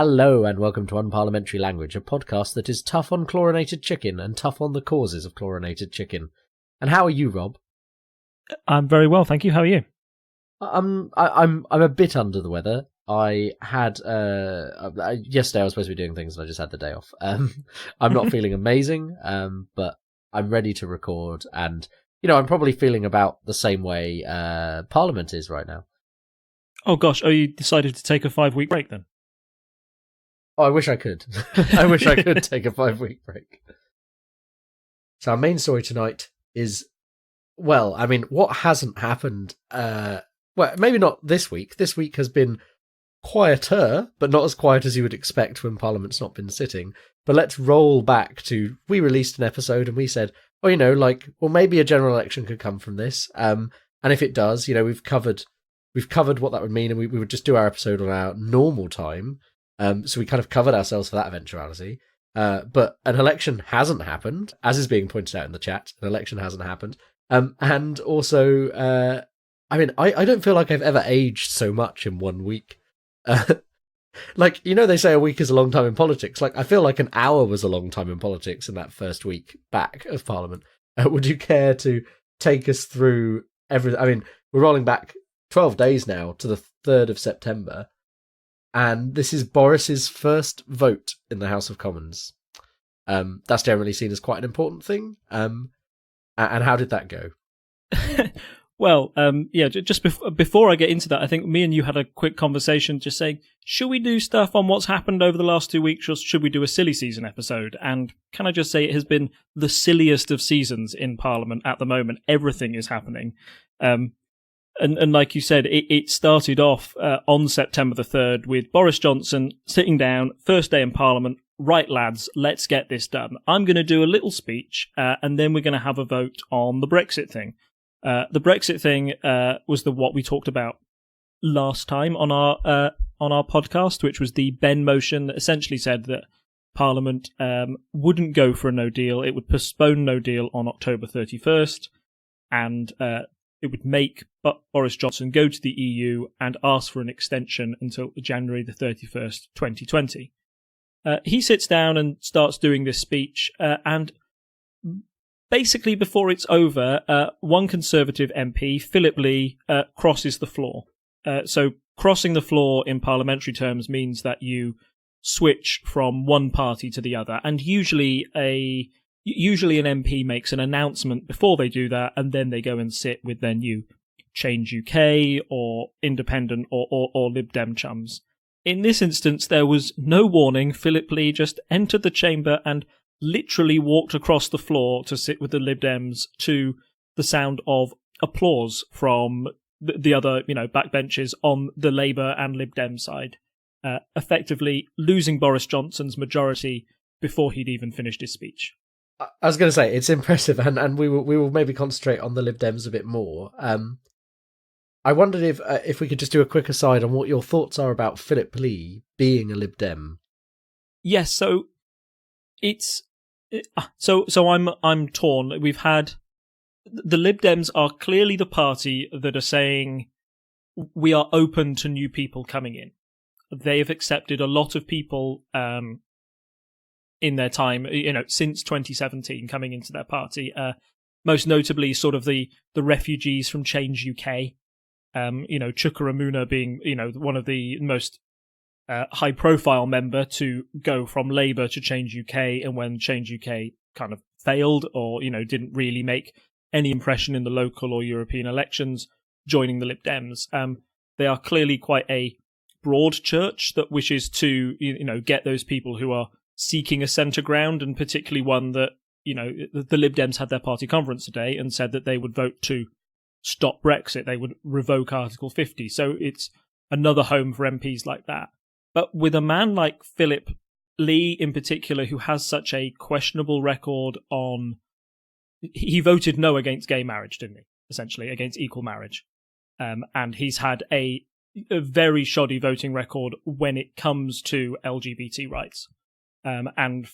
Hello and welcome to Unparliamentary Language, a podcast that is tough on chlorinated chicken and tough on the causes of chlorinated chicken. And how are you, Rob? I'm very well, thank you. How are you? I'm a bit under the weather. I had yesterday I was supposed to be doing things and I just had the day off. I'm not feeling amazing, but I'm ready to record, and I'm probably feeling about the same way Parliament is right now. Oh gosh, you decided to take a 5-week break then? Oh, I wish I could. I wish I could take a 5-week break. So our main story tonight is, what hasn't happened? Maybe not this week. This week has been quieter, but not as quiet as you would expect when Parliament's not been sitting. But let's roll back to, we released an episode and we said, maybe a general election could come from this. And if it does, we've covered what that would mean, and we would just do our episode on our normal time. So we kind of covered ourselves for that eventuality. But an election hasn't happened, as is being pointed out in the chat. An election hasn't happened. And also, I don't feel like I've ever aged so much in 1 week. They say a week is a long time in politics. I feel like an hour was a long time in politics in that first week back of Parliament. Would you care to take us through everything? We're rolling back 12 days now to the 3rd of September. And this is Boris's first vote in the House of Commons. That's generally seen as quite an important thing. And how did that go? Just before I get into that, I think me and you had a quick conversation just saying, should we do stuff on what's happened over the last 2 weeks, or should we do a silly season episode? And can I just say it has been the silliest of seasons in Parliament at the moment. Everything is happening. And like you said, it started off on September the 3rd with Boris Johnson sitting down, first day in Parliament. Right, lads, let's get this done. I'm going to do a little speech, and then we're going to have a vote on the Brexit thing. The Brexit thing was what we talked about last time on our podcast, which was the Ben motion that essentially said that Parliament wouldn't go for a no deal. It would postpone no deal on October 31st, and it would make Boris Johnson go to the EU and ask for an extension until January the 31st, 2020. He sits down and starts doing this speech, and basically before it's over, one Conservative MP, Philip Lee, crosses the floor. So crossing the floor in parliamentary terms means that you switch from one party to the other, and usually an MP makes an announcement before they do that, and then they go and sit with their new Change UK or Independent or Lib Dem chums. In this instance, there was no warning. Philip Lee just entered the chamber and literally walked across the floor to sit with the Lib Dems to the sound of applause from the other, backbenches on the Labour and Lib Dem side, effectively losing Boris Johnson's majority before he'd even finished his speech. I was going to say, it's impressive, and we will maybe concentrate on the Lib Dems a bit more. I wondered if we could just do a quick aside on what your thoughts are about Philip Lee being a Lib Dem. Yes, so I'm torn. We've had the Lib Dems are clearly the party that are saying we are open to new people coming in. They have accepted a lot of people in their time, since 2017 coming into their party, most notably sort of the refugees from Change UK, Chuka Ramuna being, one of the most high profile member to go from Labour to Change UK, and when Change UK kind of failed or, didn't really make any impression in the local or European elections, joining the Lib Dems. They are clearly quite a broad church that wishes to, get those people who are seeking a centre ground, and particularly one that, the Lib Dems had their party conference today and said that they would vote to stop Brexit. They would revoke Article 50. So it's another home for MPs like that. But with a man like Philip Lee in particular, who has such a questionable record on... He voted no against gay marriage, didn't he? Essentially, against equal marriage. And he's had a very shoddy voting record when it comes to LGBT rights. And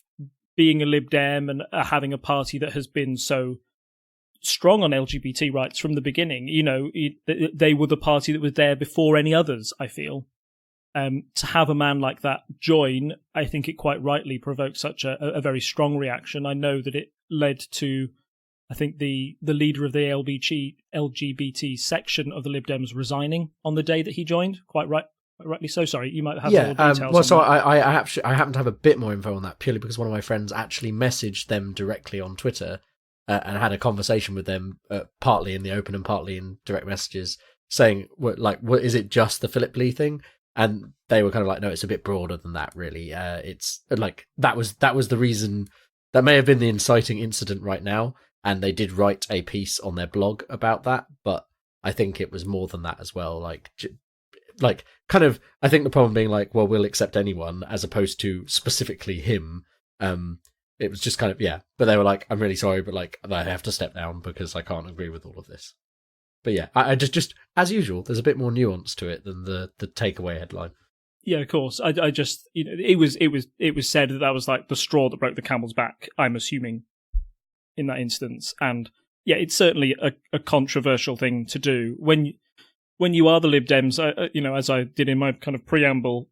being a Lib Dem and having a party that has been so strong on LGBT rights from the beginning, they were the party that was there before any others, I feel. To have a man like that join, I think it quite rightly provoked such a very strong reaction. I know that it led to, I think, the leader of the LGBT section of the Lib Dems resigning on the day that he joined. Quite rightly so. Sorry, you might have more details. Well, so I happen to have a bit more info on that purely because one of my friends actually messaged them directly on Twitter and had a conversation with them, partly in the open and partly in direct messages, saying, what is it just the Philip Lee thing? And they were kind of like, no, it's a bit broader than that, really. It's like that was the reason. That may have been the inciting incident right now, and they did write a piece on their blog about that. But I think it was more than that as well. Like kind of, I think the problem being like, well, we'll accept anyone as opposed to specifically him. It was just kind of, yeah. But they were like, I'm really sorry, but like I have to step down because I can't agree with all of this. But yeah, I just as usual, there's a bit more nuance to it than the takeaway headline. Yeah, of course. I just, it was said that was like the straw that broke the camel's back, I'm assuming, in that instance. And yeah, it's certainly a controversial thing to do when you are the Lib Dems. As I did in my kind of preamble,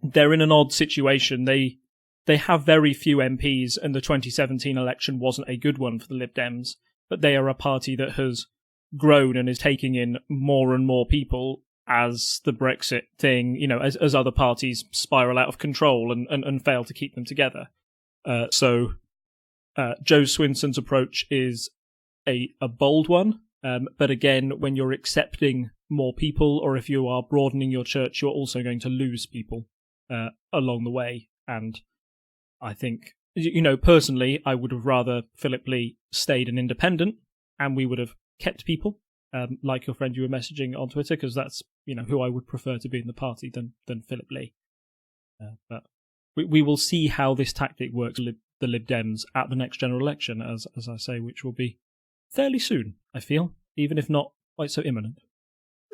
they're in an odd situation. They have very few MPs, and the 2017 election wasn't a good one for the Lib Dems. But they are a party that has grown and is taking in more and more people as the Brexit thing, as other parties spiral out of control and fail to keep them together. So Joe Swinson's approach is a bold one. But again, when you're accepting more people, or if you are broadening your church, you're also going to lose people along the way. And I think, personally, I would have rather Philip Lee stayed an independent and we would have kept people, like your friend you were messaging on Twitter, because that's, who I would prefer to be in the party than Philip Lee. But we will see how this tactic works for the Lib Dems at the next general election, as I say, which will be fairly soon, I feel, even if not quite so imminent.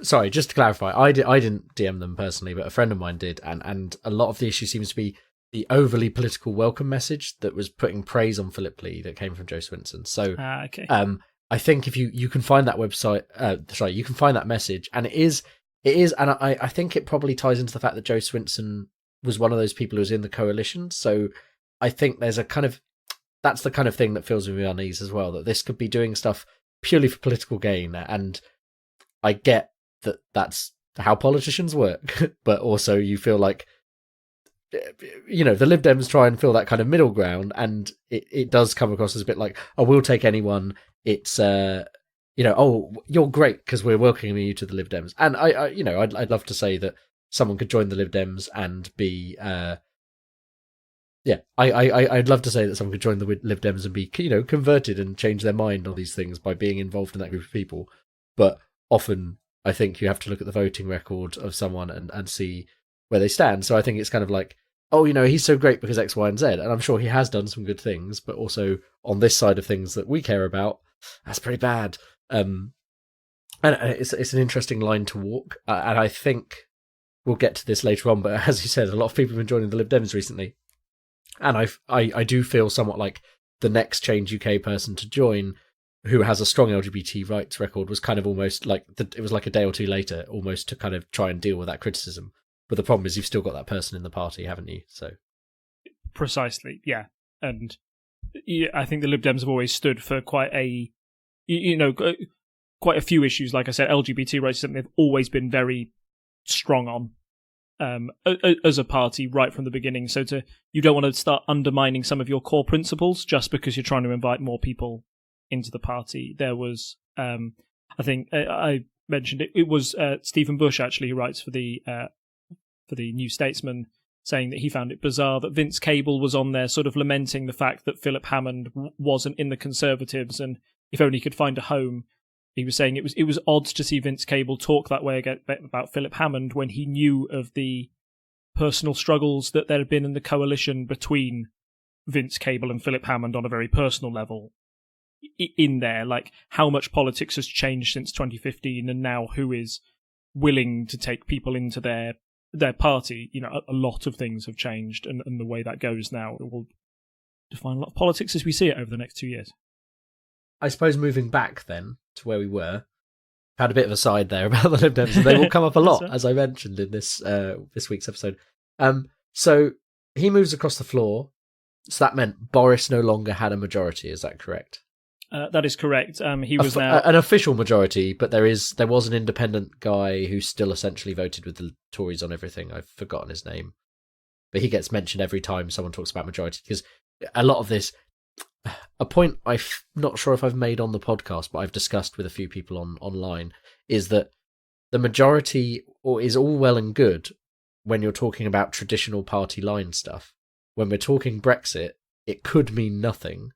Sorry, just to clarify, I didn't DM them personally, but a friend of mine did, and a lot of the issue seems to be the overly political welcome message that was putting praise on Philip Lee that came from Joe Swinson. So, okay. I think if you can find that website, you can find that message, and it is, and I think it probably ties into the fact that Joe Swinson was one of those people who was in the coalition. So I think there's that's the kind of thing that fills me unease as well, that this could be doing stuff purely for political gain. And I get that that's how politicians work, but also you feel like, the Lib Dems try and fill that kind of middle ground, and it does come across as a bit like, oh, we'll take anyone. It's, oh, you're great because we're welcoming you to the Lib Dems. And I'd love to say that someone could join the Lib Dems and be, I'd love to say that someone could join the Lib Dems and be, converted and change their mind on these things by being involved in that group of people. But often I think you have to look at the voting record of someone and see where they stand. So I think it's kind of like, oh, he's so great because X, Y, and Z. And I'm sure he has done some good things, but also on this side of things that we care about, that's pretty bad. And it's an interesting line to walk. And I think we'll get to this later on, but as you said, a lot of people have been joining the Lib Dems recently. And I do feel somewhat like the next Change UK person to join, who has a strong LGBT rights record, was kind of almost like, it was like a day or two later, almost to kind of try and deal with that criticism. But the problem is you've still got that person in the party, haven't you? So precisely, yeah. And I think the Lib Dems have always stood for quite a few issues. Like I said, LGBT rights is something they've always been very strong on as a party right from the beginning. So you don't want to start undermining some of your core principles just because you're trying to invite more people into the party. There was, I think I mentioned it. It was Stephen Bush actually who writes for the New Statesman, saying that he found it bizarre that Vince Cable was on there sort of lamenting the fact that Philip Hammond wasn't in the Conservatives, and if only he could find a home. He was saying it was odd to see Vince Cable talk that way about Philip Hammond when he knew of the personal struggles that there had been in the coalition between Vince Cable and Philip Hammond on a very personal level in there, like how much politics has changed since 2015 and now who is willing to take people into their party. A lot of things have changed, and the way that goes now, it will define a lot of politics as we see it over the next 2 years. I suppose moving back then to where we were, had a bit of a side there about the Lib Dems, and they will come up a lot, right. as I mentioned in this week's episode. So he moves across the floor. So that meant Boris no longer had a majority. Is that correct? That is correct. He was now an official majority, but there was an independent guy who still essentially voted with the Tories on everything. I've forgotten his name, but he gets mentioned every time someone talks about majority, because a lot of this, a point I'm not sure if I've made on the podcast, but I've discussed with a few people online, is that the majority is all well and good when you're talking about traditional party line stuff. When we're talking Brexit, it could mean nothing.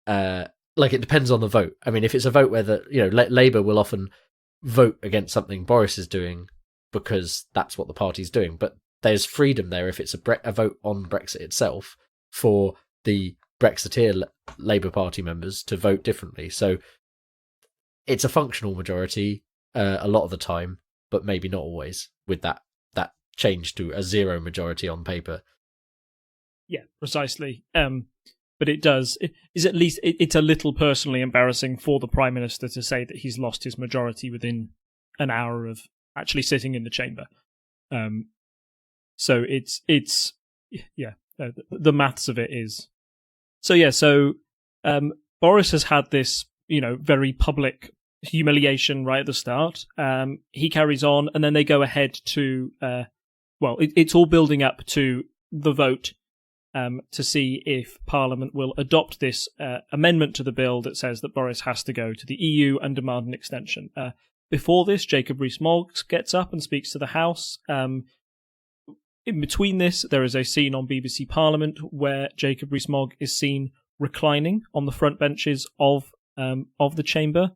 Like, it depends on the vote. I mean, if it's a vote where Labour will often vote against something Boris is doing because that's what the party's doing, but there's freedom there if it's a vote on Brexit itself for the Brexiteer Labour Party members to vote differently. So it's a functional majority a lot of the time, but maybe not always, with that change to a zero majority on paper. Yeah, precisely. But it is at least it's a little personally embarrassing for the Prime Minister to say that he's lost his majority within an hour of actually sitting in the chamber. So it's the maths of it is. So yeah, Boris has had this, very public humiliation right at the start. He carries on, and then they go ahead to it's all building up to the vote to see if Parliament will adopt this amendment to the bill that says that Boris has to go to the EU and demand an extension. Before this, Jacob Rees-Mogg gets up and speaks to the House. In between this, there is a scene on BBC Parliament where Jacob Rees-Mogg is seen reclining on the front benches of the chamber,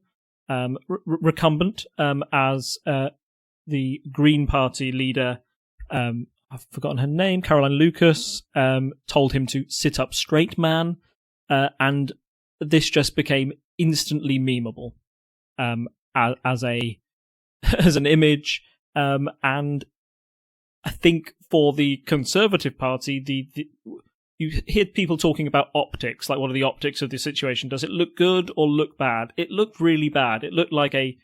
recumbent as the Green Party leader, I've forgotten her name, Caroline Lucas, told him to sit up straight, man, and this just became instantly memeable as an image, and I think for the Conservative Party, you hear people talking about optics, like what are the optics of the situation? Does it look good or look bad? It looked really bad. It looked like a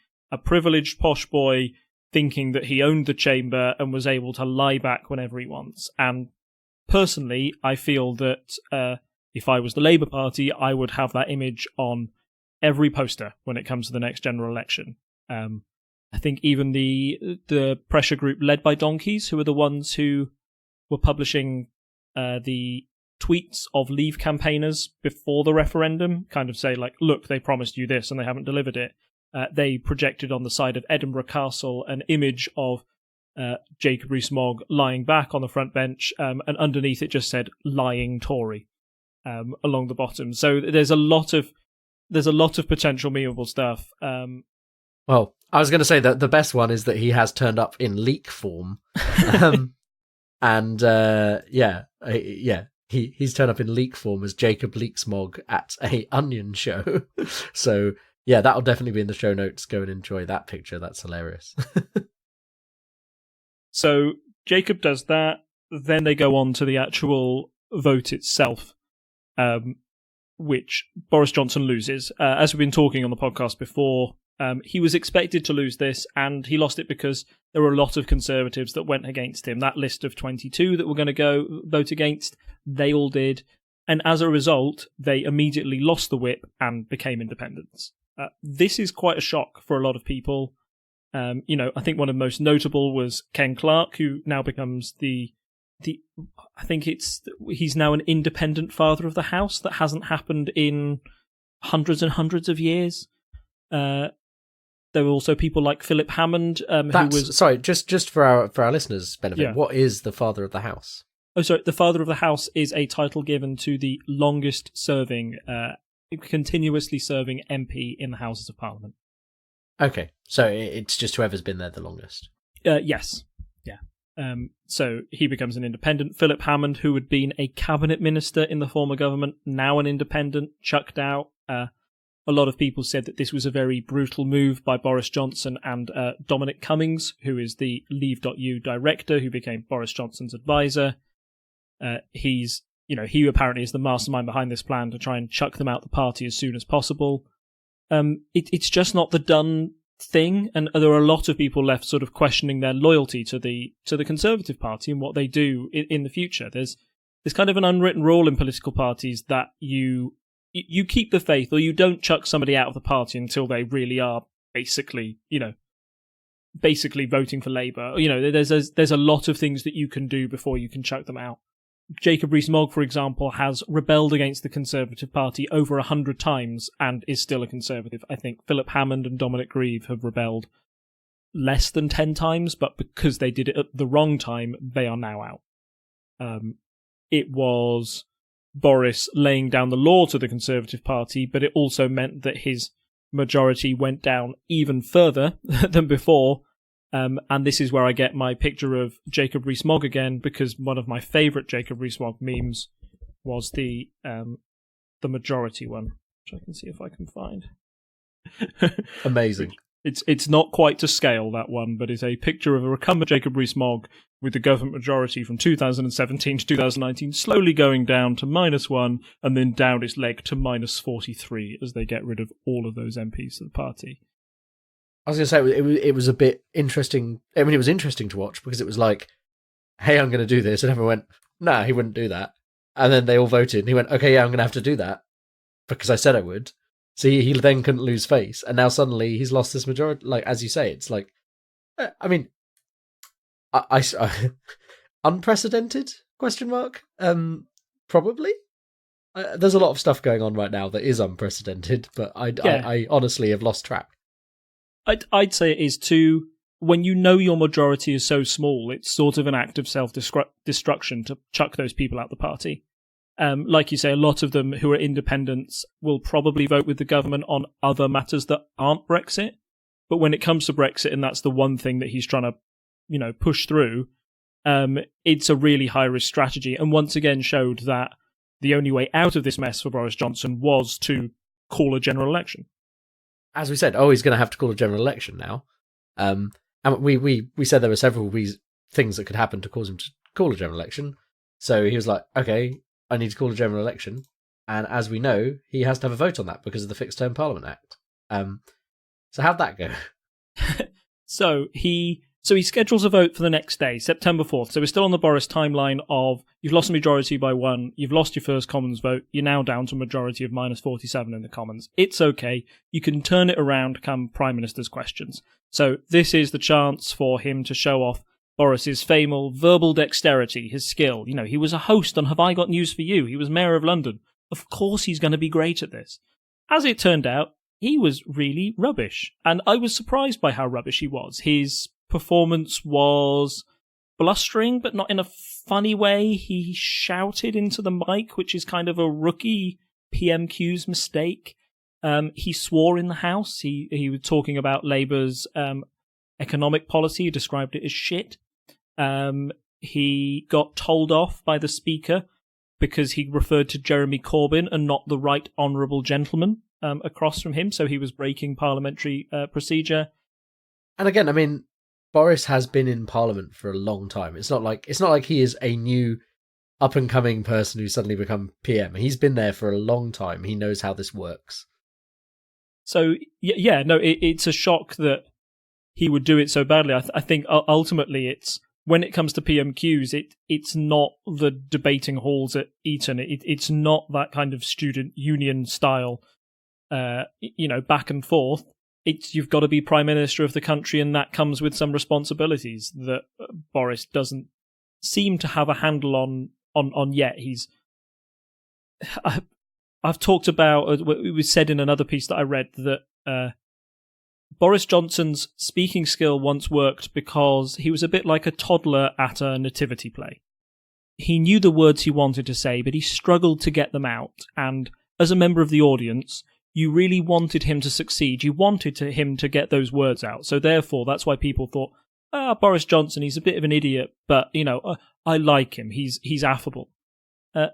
privileged posh boy thinking that he owned the chamber and was able to lie back whenever he wants. And personally, I feel that if I was the Labour Party, I would have that image on every poster when it comes to the next general election. I think even the pressure group led by donkeys, who are the ones who were publishing the tweets of Leave campaigners before the referendum, kind of say, like, look, they promised you this and they haven't delivered it. They projected on the side of Edinburgh Castle an image of Jacob Rees-Mogg lying back on the front bench, and underneath it just said "lying Tory" along the bottom. So there's a lot of potential memeable stuff. Well, I was going to say that the best one is that he has turned up in leak form, and he's turned up in leak form as Jacob Leaksmog at a Onion show. So yeah, that'll definitely be in the show notes. Go and enjoy that picture. That's hilarious. So Jacob does that. Then they go on to the actual vote itself, which Boris Johnson loses. As we've been talking on the podcast before, he was expected to lose this, and he lost it because there were a lot of Conservatives that went against him. That list of 22 that were going to go vote against, they all did. And as a result, they immediately lost the whip and became independents. This is quite a shock for a lot of people. I think one of the most notable was Ken Clarke, who now becomes I think he's now an independent Father of the House. That hasn't happened in hundreds and hundreds of years. There were also people like Philip Hammond, who was... Sorry, just for our listeners' benefit, yeah. What is the Father of the House? Oh, sorry, the Father of the House is a title given to the longest serving, continuously serving MP in the Houses of Parliament. Okay, so it's just whoever's been there the longest. Yes, yeah. So he becomes an independent. Philip Hammond, who had been a cabinet minister in the former government, now an independent, chucked out. A lot of people said that this was a very brutal move by Boris Johnson and Dominic Cummings, who is the Leave.U director, who became Boris Johnson's advisor. He apparently is the mastermind behind this plan to try and chuck them out the party as soon as possible. It's just not the done thing, and there are a lot of people left sort of questioning their loyalty to the Conservative Party and what they do in the future. There's kind of an unwritten rule in political parties that you keep the faith, or you don't chuck somebody out of the party until they really are basically voting for Labour. There's a lot of things that you can do before you can chuck them out. Jacob Rees-Mogg, for example, has rebelled against the Conservative Party over 100 times and is still a Conservative. I think Philip Hammond and Dominic Grieve have rebelled less than 10 times, but because they did it at the wrong time, they are now out. It was Boris laying down the law to the Conservative Party, but it also meant that his majority went down even further than before. And this is where I get my picture of Jacob Rees-Mogg again, because one of my favourite Jacob Rees-Mogg memes was the majority one, which I can see if I can find. Amazing. It's not quite to scale, that one, but it's a picture of a recumbent Jacob Rees-Mogg with the government majority from 2017 to 2019 slowly going down to -1 and then down its leg to -43 as they get rid of all of those MPs of the party. I was going to say, it was a bit interesting. I mean, it was interesting to watch because it was like, hey, I'm going to do this. And everyone went, nah, he wouldn't do that. And then they all voted. And he went, okay, yeah, I'm going to have to do that because I said I would. So he then couldn't lose face. And now suddenly he's lost this majority. Like, as you say, it's like, I mean, I unprecedented, question mark? Probably. There's a lot of stuff going on right now that is unprecedented, but I honestly have lost track. I'd say it is too. When you know your majority is so small, it's sort of an act of self-destruction to chuck those people out the party. Like you say, a lot of them who are independents will probably vote with the government on other matters that aren't Brexit. But when it comes to Brexit, and that's the one thing that he's trying to, push through, it's a really high-risk strategy. And once again showed that the only way out of this mess for Boris Johnson was to call a general election. As we said, he's going to have to call a general election now. And we said there were several things that could happen to cause him to call a general election. So he was like, okay, I need to call a general election. And as we know, he has to have a vote on that because of the Fixed Term Parliament Act. So how'd that go? So he schedules a vote for the next day, September 4th. So we're still on the Boris timeline of you've lost a majority by 1, you've lost your first Commons vote, you're now down to a majority of -47 in the Commons. It's okay. You can turn it around come Prime Minister's questions. So this is the chance for him to show off Boris's famous verbal dexterity, his skill. He was a host on Have I Got News For You? He was Mayor of London. Of course he's going to be great at this. As it turned out, he was really rubbish. And I was surprised by how rubbish he was. His performance was blustering, but not in a funny way. He shouted into the mic, which is kind of a rookie PMQs mistake. He swore in the House. He was talking about Labour's economic policy. He described it as shit. He got told off by the Speaker because he referred to Jeremy Corbyn and not the Right Honourable Gentleman across from him, so he was breaking parliamentary procedure. And again, I mean, Boris has been in Parliament for a long time. It's not like he is a new up-and-coming person who's suddenly become PM. He's been there for a long time. He knows how this works. So, it's a shock that he would do it so badly. I think ultimately it's, when it comes to PMQs, it's not the debating halls at Eton. It's not that kind of student union style, back and forth. You've got to be Prime Minister of the country, and that comes with some responsibilities that Boris doesn't seem to have a handle on yet. I've talked about, it was said in another piece that I read that Boris Johnson's speaking skill once worked because he was a bit like a toddler at a nativity play. He knew the words he wanted to say, but he struggled to get them out. And as a member of the audience, you really wanted him to succeed. You wanted him to get those words out. So therefore, that's why people thought, Boris Johnson, he's a bit of an idiot, but, I like him. He's affable.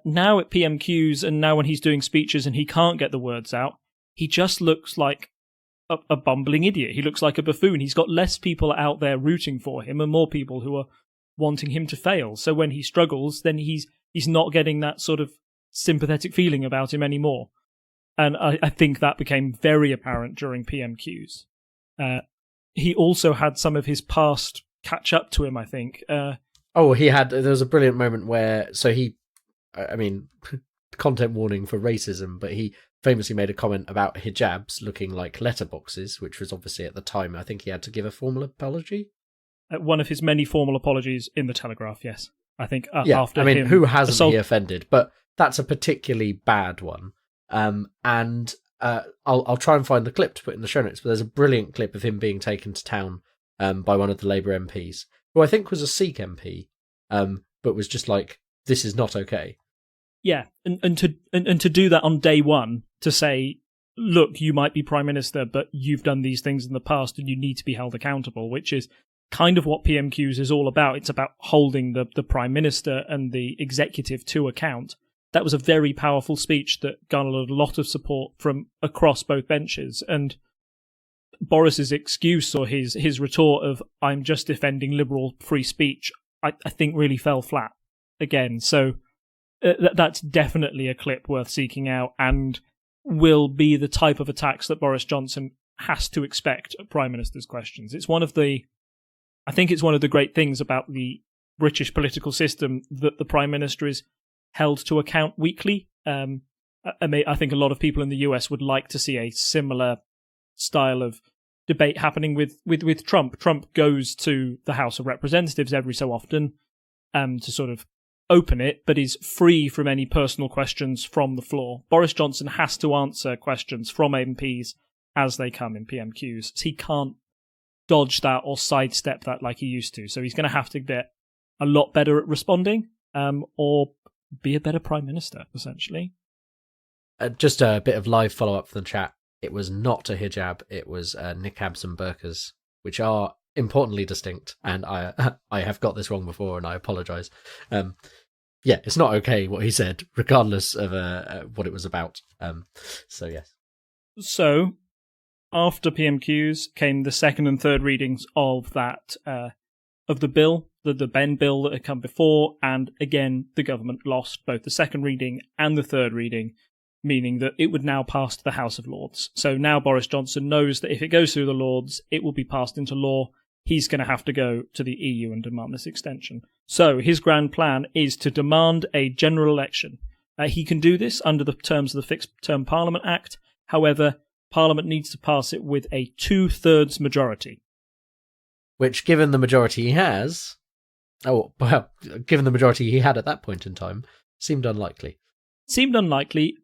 Now at PMQs, and now when he's doing speeches and he can't get the words out, he just looks like a bumbling idiot. He looks like a buffoon. He's got less people out there rooting for him and more people who are wanting him to fail. So when he struggles, then he's not getting that sort of sympathetic feeling about him anymore. And I think that became very apparent during PMQs. he also had some of his past catch up to him, I think. There was a brilliant moment where, content warning for racism, but he famously made a comment about hijabs looking like letterboxes, which was obviously at the time, I think he had to give a formal apology. One of his many formal apologies in the Telegraph, yes. I think after him... who hasn't he offended? But that's a particularly bad one. I'll try and find the clip to put in the show notes, but there's a brilliant clip of him being taken to town by one of the Labour MPs, who I think was a Sikh MP, but was just like, this is not okay. Yeah, and to do that on day one, to say, look, you might be Prime Minister, but you've done these things in the past and you need to be held accountable, which is kind of what PMQs is all about. It's about holding the Prime Minister and the executive to account. That was a very powerful speech that garnered a lot of support from across both benches. And Boris's excuse or his retort of, I'm just defending liberal free speech, I think really fell flat again. So that's definitely a clip worth seeking out and will be the type of attacks that Boris Johnson has to expect at Prime Minister's questions. I think it's one of the great things about the British political system that the Prime Minister is held to account weekly. I think a lot of people in the US would like to see a similar style of debate happening with Trump. Trump goes to the House of Representatives every so often to sort of open it, but is free from any personal questions from the floor. Boris Johnson has to answer questions from MPs as they come in PMQs. So he can't dodge that or sidestep that like he used to. So he's going to have to get a lot better at responding or be a better Prime Minister, essentially. Just a bit of live follow-up from the chat. It was not a hijab, it was niqabs and burqas, which are importantly distinct, and I have got this wrong before, and I apologise. It's not okay what he said, regardless of what it was about. So, yes. So, after PMQs came the second and third readings of that of the bill, the Ben bill that had come before, and again, the government lost both the second reading and the third reading, meaning that it would now pass to the House of Lords. So now Boris Johnson knows that if it goes through the Lords, it will be passed into law. He's going to have to go to the EU and demand this extension. So his grand plan is to demand a general election. He can do this under the terms of the Fixed Term Parliament Act. However, Parliament needs to pass it with a 2/3 majority. Which, given the majority he has... given the majority he had at that point in time, seemed unlikely.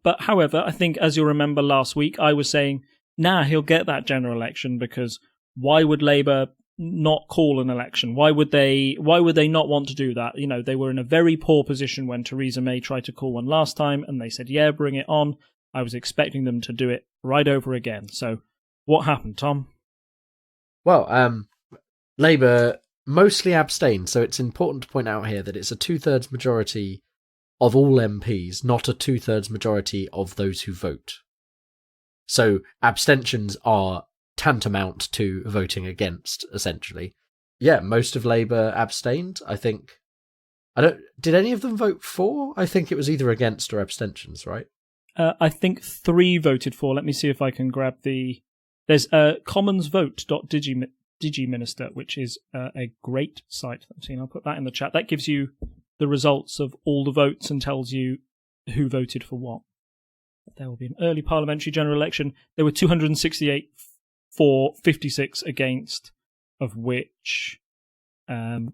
But however, I think, as you'll remember last week, I was saying, he'll get that general election, because why would Labour not call an election? Why would they not want to do that? You know, they were in a very poor position when Theresa May tried to call one last time, and they said, yeah, bring it on. I was expecting them to do it right over again. So what happened, Tom? Well, Labour mostly abstained, so it's important to point out here that it's a 2/3 majority of all MPs, not a 2/3 majority of those who vote. So abstentions are tantamount to voting against, essentially. Yeah, most of Labour abstained, I think. Did any of them vote for? I think it was either against or abstentions, right? I think 3 voted for. Let me see if I can grab the... There's commonsvote.digiminister, which is a great site. I'll put that in the chat. That gives you the results of all the votes and tells you who voted for what. There will be an early parliamentary general election. There were 268 for, 56 against, of which... there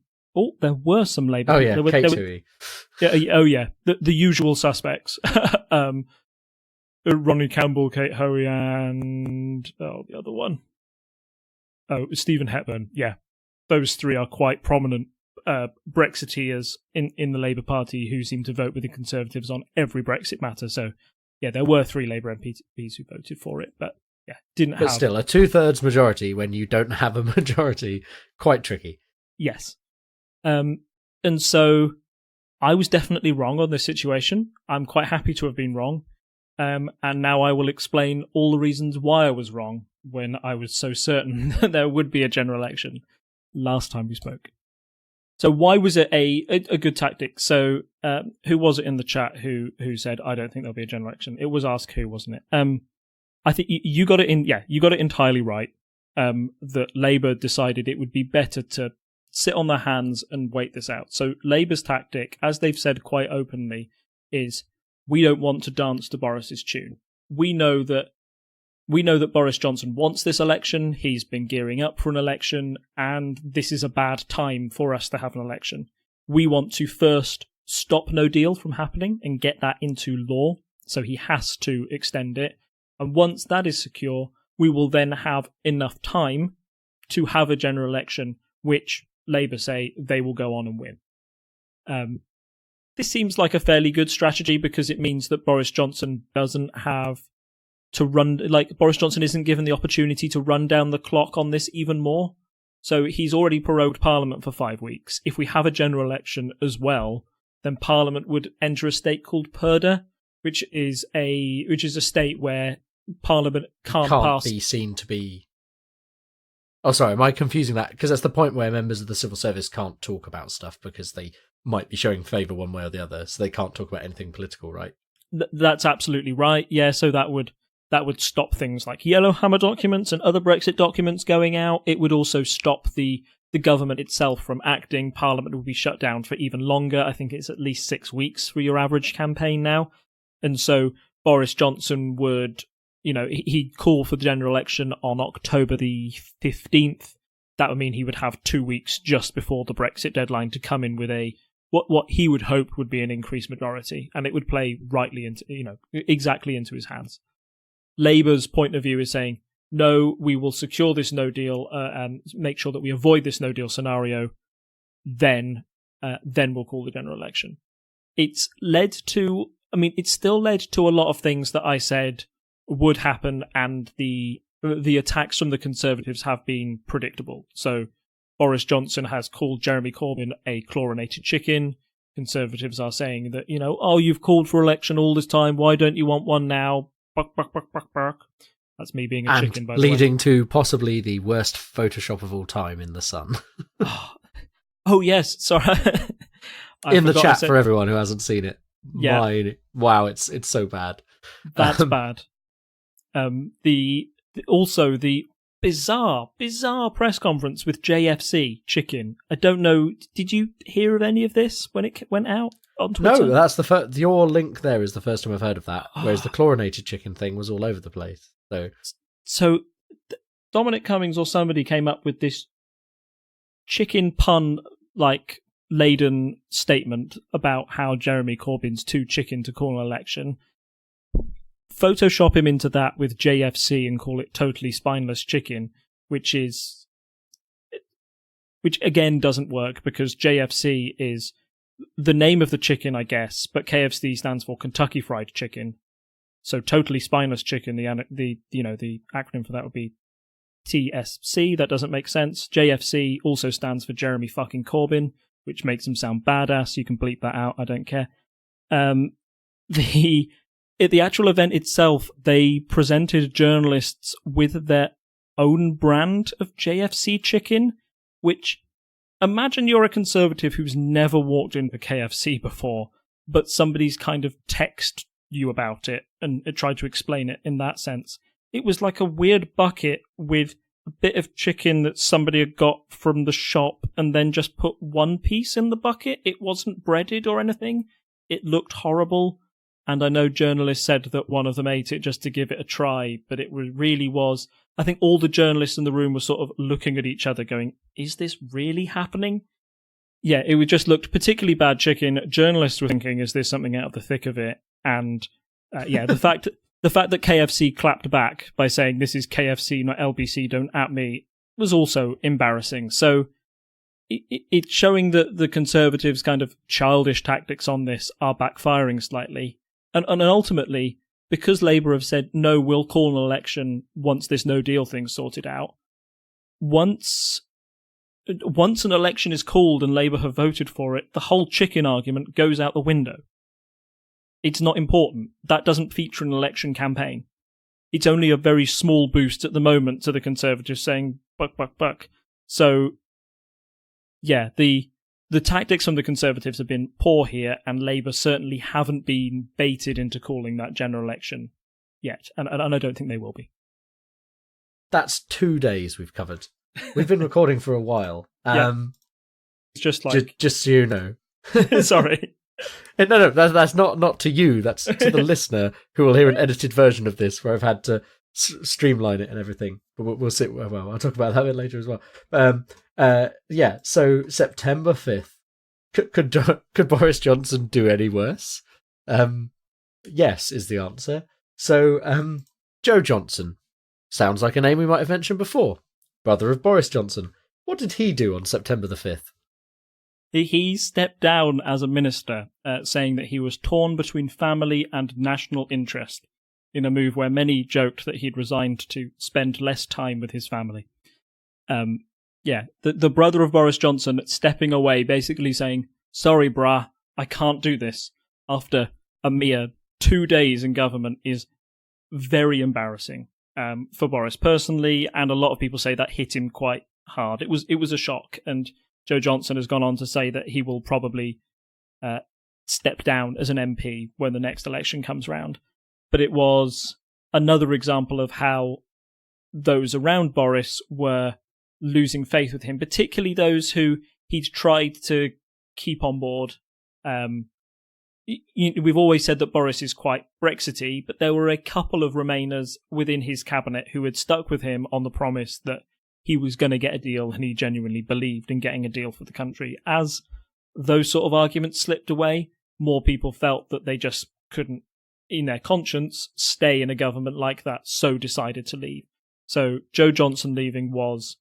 were some Labour. Oh, yeah, K2E. The usual suspects. Ronnie Campbell, Kate Hoey, and... the other one. Stephen Hepburn. Yeah, those 3 are quite prominent Brexiteers in the Labour Party who seem to vote with the Conservatives on every Brexit matter. So, yeah, there were 3 Labour MPs who voted for it, but But still, a 2/3 majority when you don't have a majority, quite tricky. Yes. And so I was definitely wrong on this situation. I'm quite happy to have been wrong. And now I will explain all the reasons why I was wrong when I was so certain that there would be a general election last time we spoke. So why was it a good tactic? So who was it in the chat who said, I don't think there'll be a general election? It was Ask Who, wasn't it? I think you got it in. Yeah, you got it entirely right. that Labour decided it would be better to sit on their hands and wait this out. So Labour's tactic, as they've said quite openly, is we don't want to dance to Boris's tune. We know that Boris Johnson wants this election. He's been gearing up for an election, and this is a bad time for us to have an election. We want to first stop no deal from happening and get that into law. So he has to extend it. And once that is secure, we will then have enough time to have a general election, which Labour say they will go on and win. This seems like a fairly good strategy because it means that Boris Johnson doesn't have to run, Boris Johnson isn't given the opportunity to run down the clock on this even more. So he's already prorogued Parliament for 5 weeks. If we have a general election as well, then Parliament would enter a state called Purda, which is a state where Parliament can't pass. Be seen to be. Oh, sorry, am I confusing that? Because that's the point where members of the civil service can't talk about stuff because they might be showing favour one way or the other, so they can't talk about anything political, right? That's absolutely right. Yeah, so that would stop things like Yellowhammer documents and other Brexit documents going out. It would also stop the government itself from acting. Parliament would be shut down for even longer. I think it's at least 6 weeks for your average campaign now. And so Boris Johnson would, he'd call for the general election on October the 15th. That would mean he would have 2 weeks just before the Brexit deadline to come in with what he would hope would be an increased majority, and it would play rightly into, exactly into his hands. Labour's point of view is saying, no, we will secure this no deal and make sure that we avoid this no deal scenario. Then we'll call the general election. It's still led to a lot of things that I said would happen, and the attacks from the Conservatives have been predictable. So Boris Johnson has called Jeremy Corbyn a chlorinated chicken. Conservatives are saying that, you've called for election all this time. Why don't you want one now? Bark, bark, bark, bark, bark. That's me being a chicken, by the way. Leading to possibly the worst Photoshop of all time in the sun. Oh, yes. Sorry. In the chat for everyone who hasn't seen it. Yeah. Wow, it's so bad. That's bad. The bizarre press conference with JFC Chicken. I don't know. Did you hear of any of this when it went out on Twitter? No, that's your link there is the first time I've heard of that. Whereas the chlorinated chicken thing was all over the place. So Dominic Cummings or somebody came up with this chicken pun laden statement about how Jeremy Corbyn's too chicken to call an election. Photoshop him into that with JFC and call it totally spineless chicken, which again doesn't work because JFC is the name of the chicken, I guess, but KFC stands for Kentucky Fried Chicken. So totally spineless chicken, the acronym for that would be TSC. That doesn't make sense. JFC also stands for Jeremy fucking Corbyn, which makes him sound badass. You can bleep that out. I don't care. At the actual event itself, they presented journalists with their own brand of JFC chicken, which, imagine you're a Conservative who's never walked into KFC before, but somebody's kind of texted you about it and tried to explain it in that sense. It was like a weird bucket with a bit of chicken that somebody had got from the shop and then just put one piece in the bucket. It wasn't breaded or anything. It looked horrible. And I know journalists said that one of them ate it just to give it a try, but it really was. I think all the journalists in the room were sort of looking at each other going, is this really happening? Yeah, it just looked particularly bad chicken. Journalists were thinking, is this something out of the thick of it? And the fact that KFC clapped back by saying this is KFC, not LBC, don't at me, was also embarrassing. So it's showing that the Conservatives' kind of childish tactics on this are backfiring slightly. And ultimately, because Labour have said, no, we'll call an election once this no deal thing's sorted out, once an election is called and Labour have voted for it, the whole chicken argument goes out the window. It's not important. That doesn't feature in an election campaign. It's only a very small boost at the moment to the Conservatives saying, buck, buck, buck. So, yeah, the tactics from the Conservatives have been poor here, and Labour certainly haven't been baited into calling that general election yet, and I don't think they will be. that's 2 days we've covered. We've been recording for a while. It's just like... Just so you know. Sorry. No, that's not to you. That's to the listener who will hear an edited version of this where I've had to streamline it and everything. But we'll see. Well, I'll talk about that a bit later as well. So September 5th. Could Boris Johnson do any worse? Yes, is the answer. So, Joe Johnson. Sounds like a name we might have mentioned before. Brother of Boris Johnson. What did he do on September the 5th? He stepped down as a minister, saying that he was torn between family and national interest, in a move where many joked that he'd resigned to spend less time with his family. The brother of Boris Johnson stepping away, basically saying, sorry, brah, I can't do this, after a mere 2 days in government is very embarrassing for Boris personally, and a lot of people say that hit him quite hard. It was a shock, and Joe Johnson has gone on to say that he will probably step down as an MP when the next election comes round. But it was another example of how those around Boris were losing faith with him, particularly those who he'd tried to keep on board. We've always said that Boris is quite Brexity, but there were a couple of Remainers within his cabinet who had stuck with him on the promise that he was going to get a deal, and he genuinely believed in getting a deal for the country. As those sort of arguments slipped away, more people felt that they just couldn't, in their conscience, stay in a government like that, so decided to leave. So Joe Johnson leaving was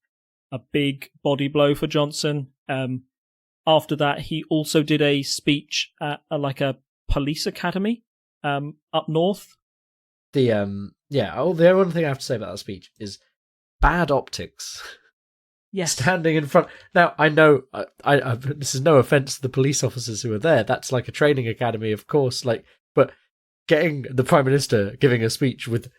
a big body blow for Johnson. After that, he also did a speech at a police academy up north. The one thing I have to say about that speech is bad optics. Yes. Standing in front. Now, I know, I this is no offence to the police officers who are there. That's like a training academy, of course. But getting the Prime Minister giving a speech with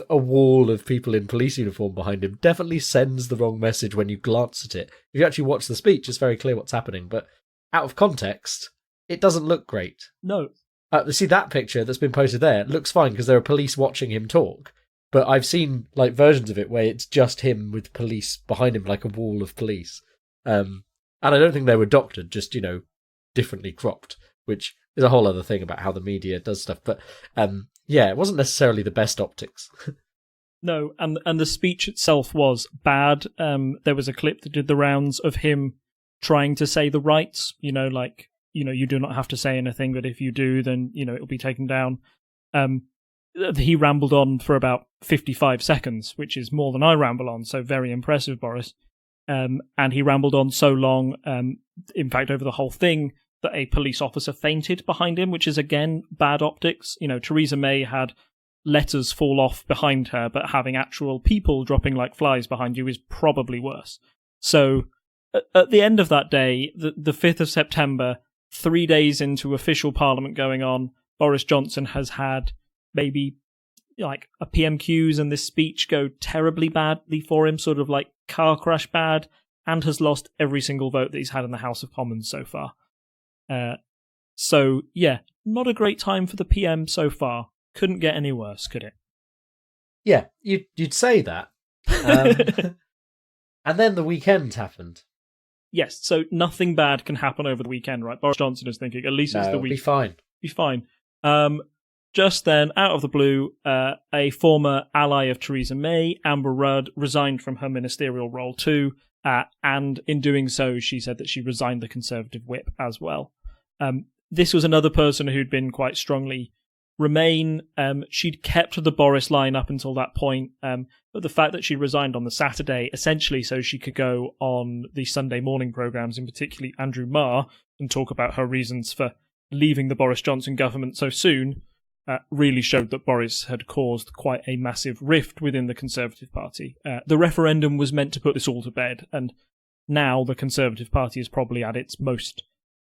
a wall of people in police uniform behind him definitely sends the wrong message when you glance at it. If you actually watch the speech, it's very clear what's happening. But out of context, it doesn't look great. No. See, that picture that's been posted there looks fine because there are police watching him talk. But I've seen versions of it where it's just him with police behind him, like a wall of police. And I don't think they were doctored, just, differently cropped, which is a whole other thing about how the media does stuff. But it wasn't necessarily the best optics. No, and the speech itself was bad. There was a clip that did the rounds of him trying to say the rights, you do not have to say anything, but if you do, then, it'll be taken down. He rambled on for about 55 seconds, which is more than I ramble on, so very impressive, Boris. And he rambled on so long, in fact, over the whole thing, that a police officer fainted behind him, which is, again, bad optics. Theresa May had letters fall off behind her, but having actual people dropping like flies behind you is probably worse. So, at the end of that day, the 5th of September, 3 days into official parliament going on, Boris Johnson has had maybe a PMQs and this speech go terribly badly for him, sort of like car crash bad, and has lost every single vote that he's had in the House of Commons so far. Not a great time for the PM so far. Couldn't get any worse, could it? Yeah, you'd say that. And then the weekend happened. Yes, so nothing bad can happen over the weekend, right? Boris Johnson is thinking, at least it's the week. Be fine. Be fine. Just then, out of the blue, a former ally of Theresa May, Amber Rudd, resigned from her ministerial role too, and in doing so, she said that she resigned the Conservative whip as well. This was another person who'd been quite strongly Remain. She'd kept the Boris line up until that point, but the fact that she resigned on the Saturday, essentially so she could go on the Sunday morning programmes, in particularly Andrew Marr, and talk about her reasons for leaving the Boris Johnson government so soon, really showed that Boris had caused quite a massive rift within the Conservative Party. The referendum was meant to put this all to bed, and now the Conservative Party is probably at its most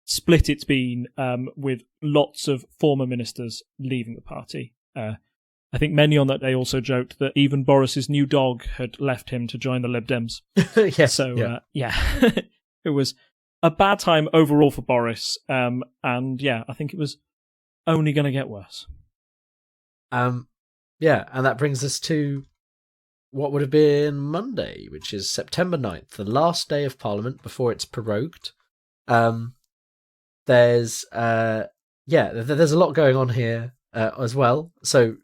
split it's been, with lots of former ministers leaving the party. I think many on that day also joked that even Boris's new dog had left him to join the Lib Dems. Yes, so, it was a bad time overall for Boris, and I think it was only going to get worse. And that brings us to what would have been Monday, which is September 9th, the last day of Parliament before it's prorogued. There's a lot going on here as well. So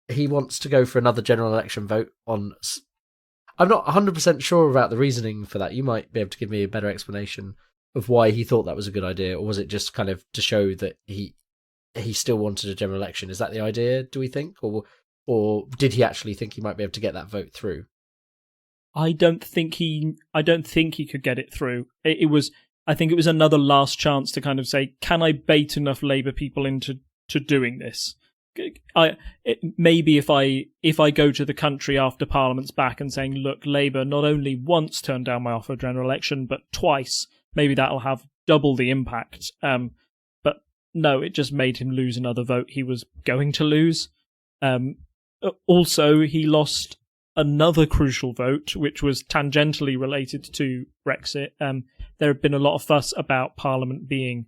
he wants to go for another general election vote on. I'm not 100% sure about the reasoning for that. You might be able to give me a better explanation of why he thought that was a good idea, or was it just kind of to show that he still wanted a general election? Is that the idea, do we think? Or did he actually think he might be able to get that vote through? I don't think he could get it through. I think it was another last chance to kind of say, can I bait enough Labour people into doing this? Maybe if I go to the country after Parliament's back and saying, look, Labour not only once turned down my offer of general election, but twice, maybe that'll have double the impact. But no, it just made him lose another vote he was going to lose. Also, he lost another crucial vote, which was tangentially related to Brexit. There had been a lot of fuss about Parliament being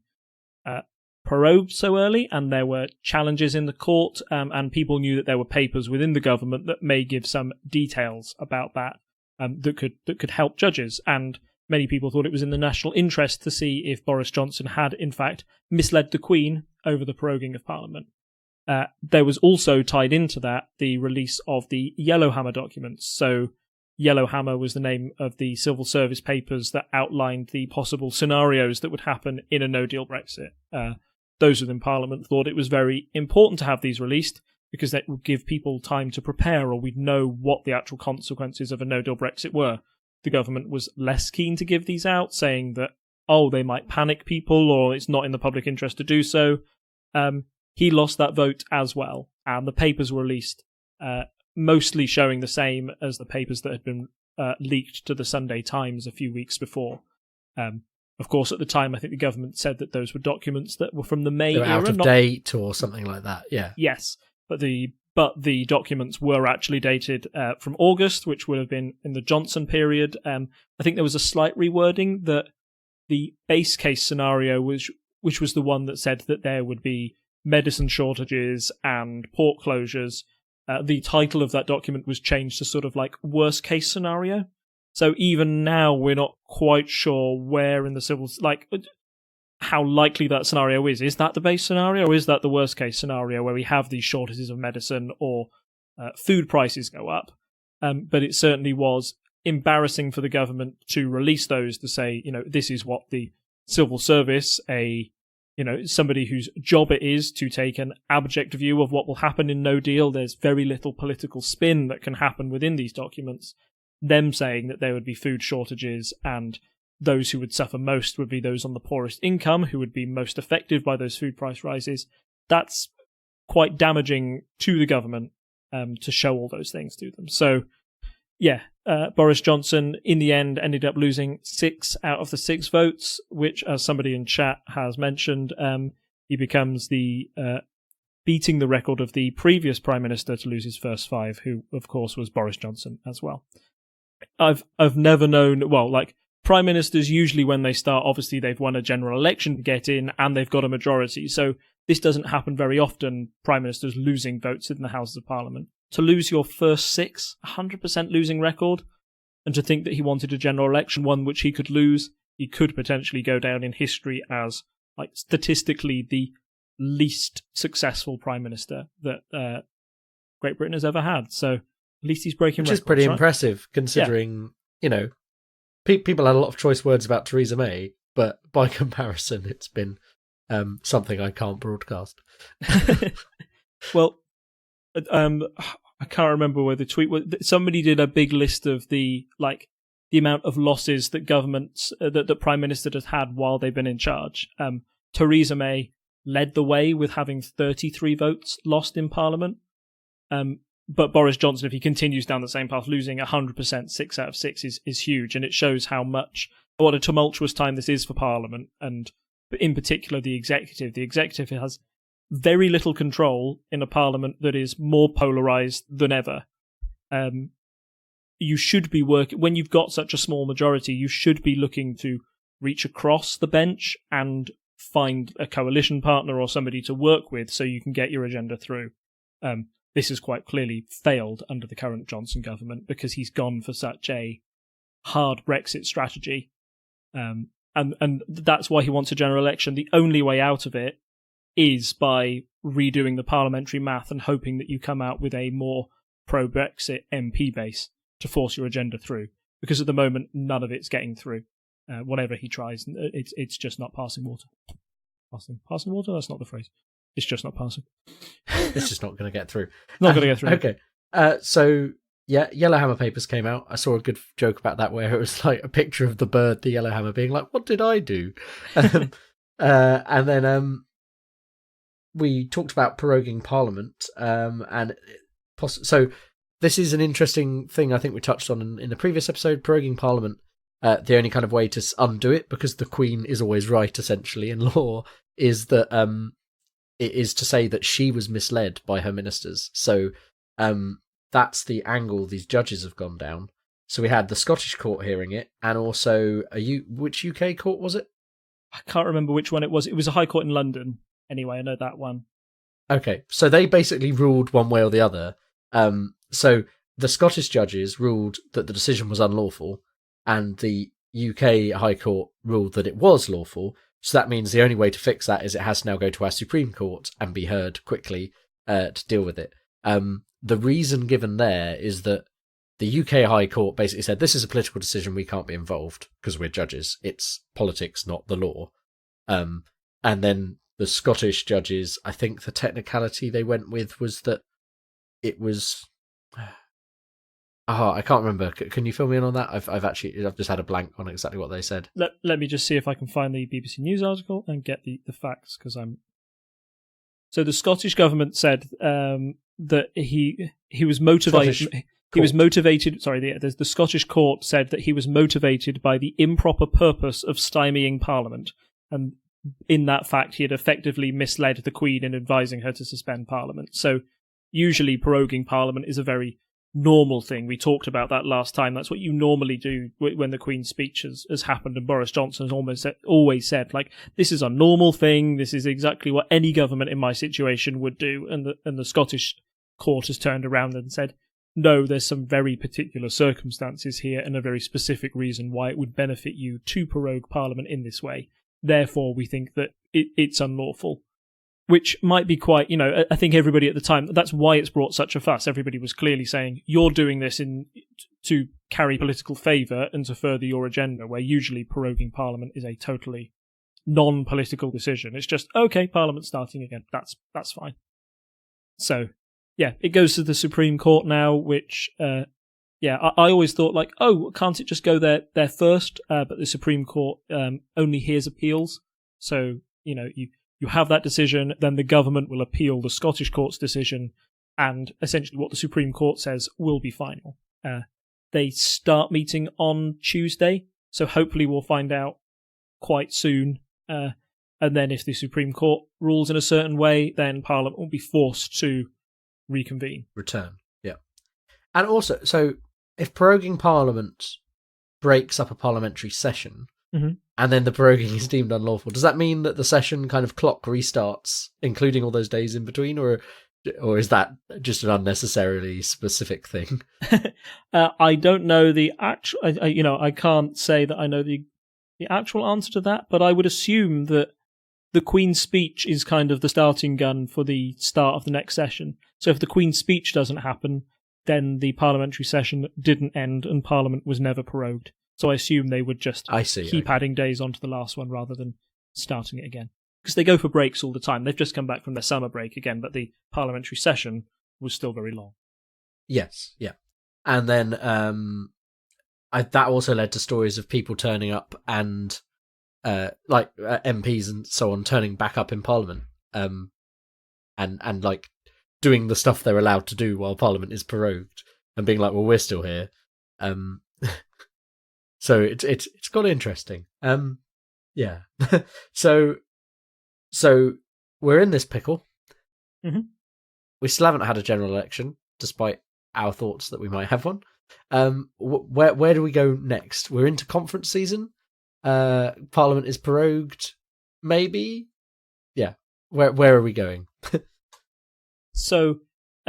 prorogued so early, and there were challenges in the court, and people knew that there were papers within the government that may give some details about that that could help judges. And many people thought it was in the national interest to see if Boris Johnson had, in fact, misled the Queen over the proroguing of Parliament. There was also tied into that the release of the Yellowhammer documents. So Yellowhammer was the name of the civil service papers that outlined the possible scenarios that would happen in a no-deal Brexit. Those within Parliament thought it was very important to have these released because that would give people time to prepare, or we'd know what the actual consequences of a no-deal Brexit were. The government was less keen to give these out, saying that, they might panic people or it's not in the public interest to do so. He lost that vote as well, and the papers were released, mostly showing the same as the papers that had been leaked to the Sunday Times a few weeks before. Of course, at the time, I think the government said that those were documents that were from the May era. Out of date or something like that, yeah. Yes, but the documents were actually dated from August, which would have been in the Johnson period. I think there was a slight rewording that the base case scenario, which was the one that said that there would be medicine shortages and port closures, the title of that document was changed to sort of like worst case scenario. So even now we're not quite sure where in the civil, how likely that scenario is. Is that the base scenario, or is that the worst case scenario where we have these shortages of medicine or food prices go up? But it certainly was embarrassing for the government to release those, to say, this is what the civil service, somebody whose job it is to take an abject view of what will happen in no deal. There's very little political spin that can happen within these documents. Them saying that there would be food shortages and those who would suffer most would be those on the poorest income, who would be most affected by those food price rises. That's quite damaging to the government to show all those things to them. So, Boris Johnson in the end ended up losing 6 out of the 6 votes, which, as somebody in chat has mentioned, he becomes the beating the record of the previous Prime Minister to lose his first 5, who, of course, was Boris Johnson as well. I've never known, Prime Ministers, usually when they start, obviously they've won a general election to get in and they've got a majority. So this doesn't happen very often, Prime Ministers losing votes in the Houses of Parliament. To lose your first 6, 100% losing record, and to think that he wanted a general election, one which he could lose, he could potentially go down in history as, statistically, the least successful Prime Minister that Great Britain has ever had. So at least he's breaking records. Which is pretty right? impressive, considering, people had a lot of choice words about Theresa May, but by comparison, it's been something I can't broadcast. Well, I can't remember where the tweet was. Somebody did a big list of the amount of losses that governments, that the Prime Minister has had while they've been in charge. Theresa May led the way with having 33 votes lost in Parliament. But Boris Johnson, if he continues down the same path, losing 100%, 6 out of 6 is huge, and it shows what a tumultuous time this is for Parliament, and in particular the executive. The executive has very little control in a Parliament that is more polarised than ever. You should be when you've got such a small majority, you should be looking to reach across the bench and find a coalition partner or somebody to work with so you can get your agenda through. this has quite clearly failed under the current Johnson government because he's gone for such a hard Brexit strategy. And that's why he wants a general election. The only way out of it is by redoing the parliamentary math and hoping that you come out with a more pro-Brexit MP base to force your agenda through. Because at the moment, none of it's getting through. Whatever he tries, it's just not passing water. Passing water? That's not the phrase. It's just not passing. It's just not going to get through. Not going to get through. Okay. So, yeah, Yellowhammer Papers came out. I saw a good joke about that where it was like a picture of the bird, the Yellowhammer, being like, what did I do? And then we talked about proroguing Parliament. So this is an interesting thing I think we touched on in the previous episode. Proroguing Parliament, the only kind of way to undo it, because the Queen is always right, essentially, in law, is that it is to say that she was misled by her ministers. So that's the angle these judges have gone down. So we had the Scottish court hearing it, and also which UK court was it? I can't remember which one it was. It was a high court in London. Anyway, I know that one. Okay, so they basically ruled one way or the other. So the Scottish judges ruled that the decision was unlawful, and the UK High Court ruled that it was lawful. So that means the only way to fix that is it has to now go to our Supreme Court and be heard quickly to deal with it. The reason given there is that the UK High Court basically said, this is a political decision, we can't be involved because we're judges. It's politics, not the law. And then the Scottish judges, I think the technicality they went with was that it was... I can't remember. Can you fill me in on that? I've just had a blank on exactly what they said. Let me just see if I can find the BBC News article and get the facts, because I'm... So the Scottish government said that he was motivated... The Scottish court said that he was motivated by the improper purpose of stymieing Parliament, and in that fact he had effectively misled the Queen in advising her to suspend Parliament. So usually proroguing Parliament is a very normal thing. We talked about that last time. That's what you normally do when the Queen's speech has happened, and Boris Johnson has always said, like, this is a normal thing, this is exactly what any government in my situation would do, and the Scottish court has turned around and said, no, there's some very particular circumstances here and a very specific reason why it would benefit you to prorogue Parliament in this way. Therefore, we think that it's unlawful. Which might be quite, I think everybody at the time, that's why it's brought such a fuss. Everybody was clearly saying, you're doing this to carry political favour and to further your agenda, where usually proroguing Parliament is a totally non-political decision. It's just, okay, Parliament's starting again. That's fine. So, yeah, it goes to the Supreme Court now, which, I always thought, like, oh, can't it just go there first? But the Supreme Court only hears appeals. So, you have that decision, then the government will appeal the Scottish court's decision, and essentially what the Supreme Court says will be final. They start meeting on Tuesday, so hopefully we'll find out quite soon. And then if the Supreme Court rules in a certain way, then Parliament will be forced to reconvene. Return, yeah. And also, so if proroguing Parliament breaks up a parliamentary session, mm-hmm. and then the proroguing is deemed unlawful, does that mean that the session kind of clock restarts, including all those days in between, or is that just an unnecessarily specific thing? I don't know the actual... I can't say that I know the actual answer to that, but I would assume that the Queen's speech is kind of the starting gun for the start of the next session. So if the Queen's speech doesn't happen, then the parliamentary session didn't end and Parliament was never prorogued. So I assume they would just keep adding days onto the last one rather than starting it again. Because they go for breaks all the time. They've just come back from their summer break again, but the parliamentary session was still very long. Yes, yeah. And then that also led to stories of people turning up and MPs and so on turning back up in Parliament and like doing the stuff they're allowed to do while Parliament is prorogued and being like, well, we're still here. So it's got interesting. Yeah. So we're in this pickle. Mm-hmm. We still haven't had a general election, despite our thoughts that we might have one. Where do we go next? We're into conference season. Parliament is prorogued, maybe. Yeah. Where are we going? So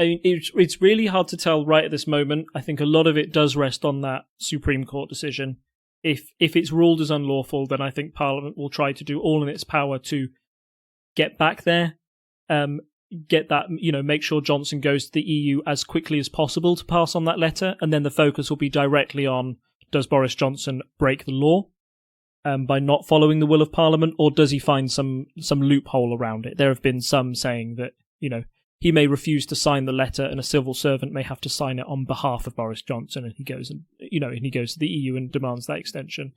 mean, it's really hard to tell right at this moment. I think a lot of it does rest on that Supreme Court decision. If it's ruled as unlawful, then I think Parliament will try to do all in its power to get back there, get that, make sure Johnson goes to the EU as quickly as possible to pass on that letter, and then the focus will be directly on, does Boris Johnson break the law by not following the will of Parliament, or does he find some loophole around it? There have been some saying that, he may refuse to sign the letter and a civil servant may have to sign it on behalf of Boris Johnson, and he goes to the EU and demands that extension.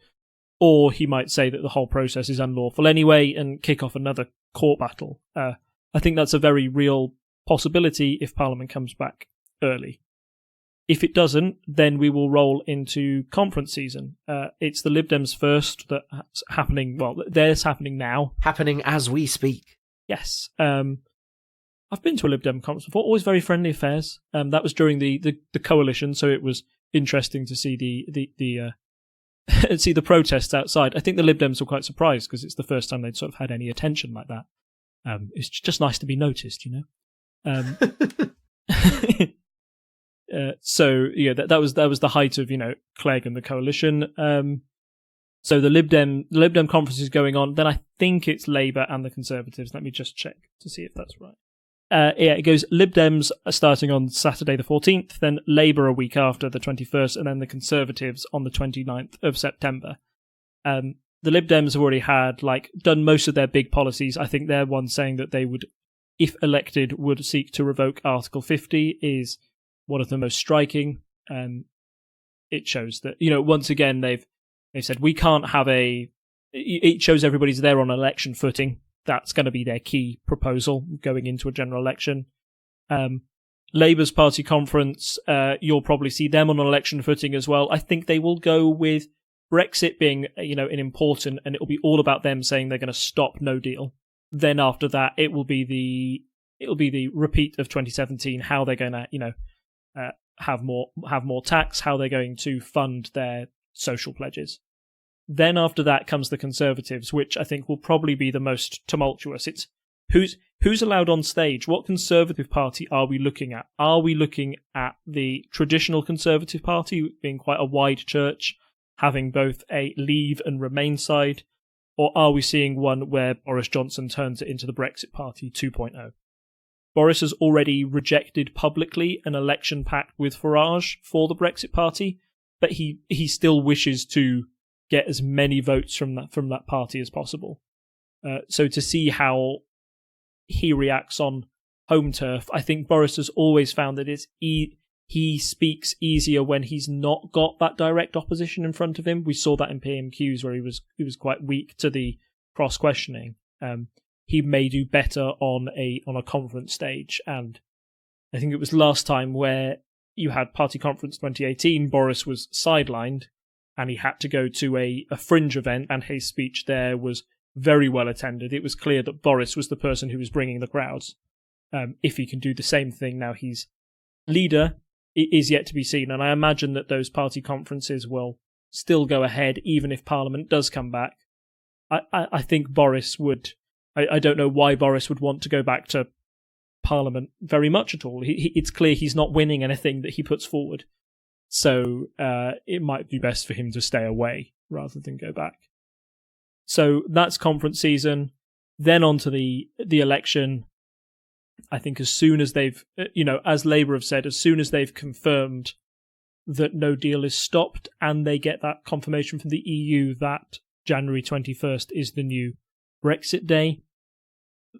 Or he might say that the whole process is unlawful anyway and kick off another court battle. I think that's a very real possibility if Parliament comes back early. If it doesn't, then we will roll into conference season. It's the Lib Dems first that's happening. Well, theirs happening now. Happening as we speak. Yes. I've been to a Lib Dem conference before. Always very friendly affairs. That was during the coalition, so it was interesting to see the see the protests outside. I think the Lib Dems were quite surprised because it's the first time they'd sort of had any attention like that. It's just nice to be noticed, So yeah, that was the height of Clegg and the coalition. So the Lib Dem conference is going on. Then I think it's Labour and the Conservatives. Let me just check to see if that's right. It goes Lib Dems starting on Saturday the 14th, then Labour a week after, the 21st, and then the Conservatives on the 29th of September. The Lib Dems have already done most of their big policies. I think they're one saying that they would, if elected, would seek to revoke Article 50 is one of the most striking. It shows that, once again, they've said we can't have it shows everybody's there on election footing. That's going to be their key proposal going into a general election. Labour's party conference, you'll probably see them on an election footing as well. I think they will go with Brexit being, an important, and it will be all about them saying they're going to stop no deal. Then after that, it will be the repeat of 2017, how they're going to, have more tax, how they're going to fund their social pledges. Then after that comes the Conservatives, which I think will probably be the most tumultuous. It's who's allowed on stage? What Conservative Party are we looking at? Are we looking at the traditional Conservative Party being quite a wide church, having both a Leave and Remain side? Or are we seeing one where Boris Johnson turns it into the Brexit Party 2.0? Boris has already rejected publicly an election pact with Farage for the Brexit Party, but he still wishes to get as many votes from that party as possible. So to see how he reacts on home turf, I think Boris has always found that he speaks easier when he's not got that direct opposition in front of him. We saw that in PMQs where he was quite weak to the cross questioning. He may do better on a conference stage, and I think it was last time where you had Party Conference 2018, Boris was sidelined and he had to go to a fringe event, and his speech there was very well attended. It was clear that Boris was the person who was bringing the crowds. If he can do the same thing now he's leader, it is yet to be seen, and I imagine that those party conferences will still go ahead even if Parliament does come back. I think Boris would... I don't know why Boris would want to go back to Parliament very much at all. It's clear he's not winning anything that he puts forward. So it might be best for him to stay away rather than go back. So that's conference season. Then on to the election. I think as soon as they've, as Labour have said, as soon as they've confirmed that no deal is stopped and they get that confirmation from the EU that January 21st is the new Brexit day,